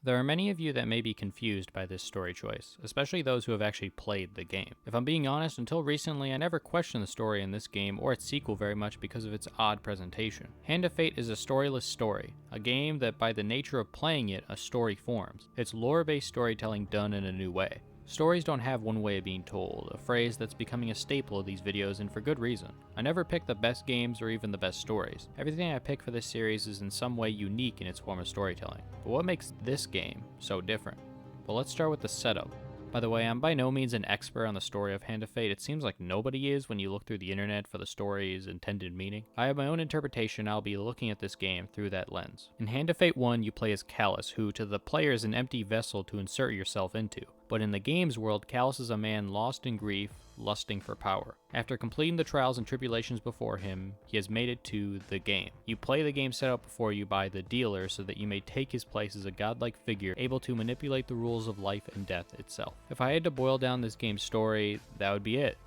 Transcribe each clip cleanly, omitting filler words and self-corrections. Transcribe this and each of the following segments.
There are many of you that may be confused by this story choice, especially those who have actually played the game. If I'm being honest, until recently I never questioned the story in this game or its sequel very much because of its odd presentation. Hand of Fate is a storyless story, a game that by the nature of playing it, a story forms. It's lore-based storytelling done in a new way. Stories don't have one way of being told, a phrase that's becoming a staple of these videos and for good reason. I never pick the best games or even the best stories. Everything I pick for this series is in some way unique in its form of storytelling. But what makes this game so different? Well, let's start with the setup. By the way, I'm by no means an expert on the story of Hand of Fate. It seems like nobody is when you look through the internet for the story's intended meaning. I have my own interpretation, I'll be looking at this game through that lens. In Hand of Fate 1, you play as Callus, who to the player is an empty vessel to insert yourself into. But in the game's world, Callus is a man lost in grief, lusting for power. After completing the trials and tribulations before him, he has made it to the game. You play the game set up before you by the dealer so that you may take his place as a godlike figure able to manipulate the rules of life and death itself. If I had to boil down this game's story, that would be it.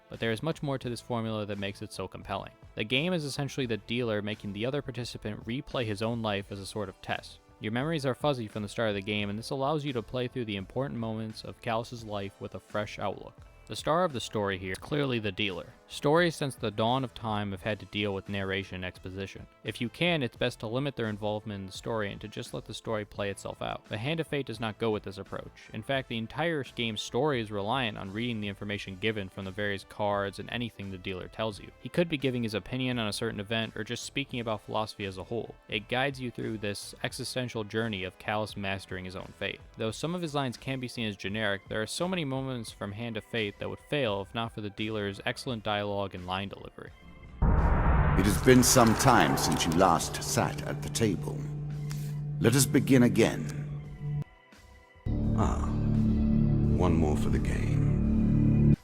But there is much more to this formula that makes it so compelling. The game is essentially the dealer making the other participant replay his own life as a sort of test. Your memories are fuzzy from the start of the game, and this allows you to play through the important moments of Callus's life with a fresh outlook. The star of the story here is clearly the dealer. Stories since the dawn of time have had to deal with narration and exposition. If you can, it's best to limit their involvement in the story and to just let the story play itself out. But Hand of Fate does not go with this approach. In fact, the entire game's story is reliant on reading the information given from the various cards and anything the dealer tells you. He could be giving his opinion on a certain event or just speaking about philosophy as a whole. It guides you through this existential journey of Callus mastering his own fate. Though some of his lines can be seen as generic, there are so many moments from Hand of Fate that would fail if not for the dealer's excellent dialogue and line delivery. It has been some time since you last sat at the table. Let us begin again. One more for the game.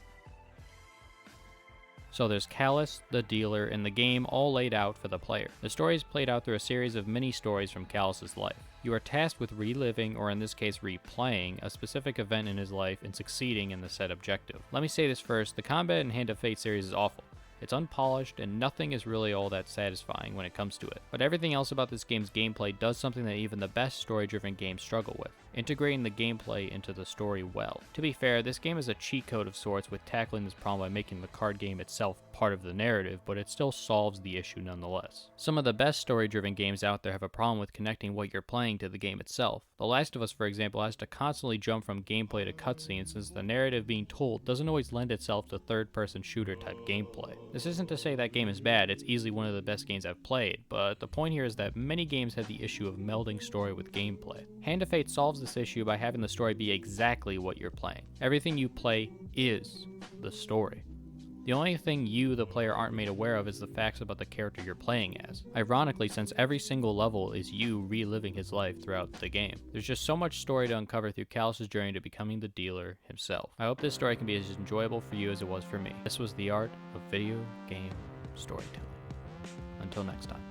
So there's Callus, the dealer, and the game all laid out for the player. The story is played out through a series of mini stories from Callus's life. You are tasked with reliving, or in this case replaying, a specific event in his life and succeeding in the set objective. Let me say this first, the combat in Hand of Fate series is awful. It's unpolished, and nothing is really all that satisfying when it comes to it. But everything else about this game's gameplay does something that even the best story-driven games struggle with, integrating the gameplay into the story well. To be fair, this game is a cheat code of sorts with tackling this problem by making the card game itself part of the narrative, but it still solves the issue nonetheless. Some of the best story-driven games out there have a problem with connecting what you're playing to the game itself. The Last of Us, for example, has to constantly jump from gameplay to cutscenes since the narrative being told doesn't always lend itself to third-person shooter-type gameplay. This isn't to say that game is bad, it's easily one of the best games I've played, but the point here is that many games have the issue of melding story with gameplay. Hand of Fate solves this issue by having the story be exactly what you're playing. Everything you play is the story. The only thing you, the player, aren't made aware of is the facts about the character you're playing as. Ironically, since every single level is you reliving his life throughout the game. There's just so much story to uncover through Callus's journey to becoming the dealer himself. I hope this story can be as enjoyable for you as it was for me. This was the art of video game storytelling. Until next time.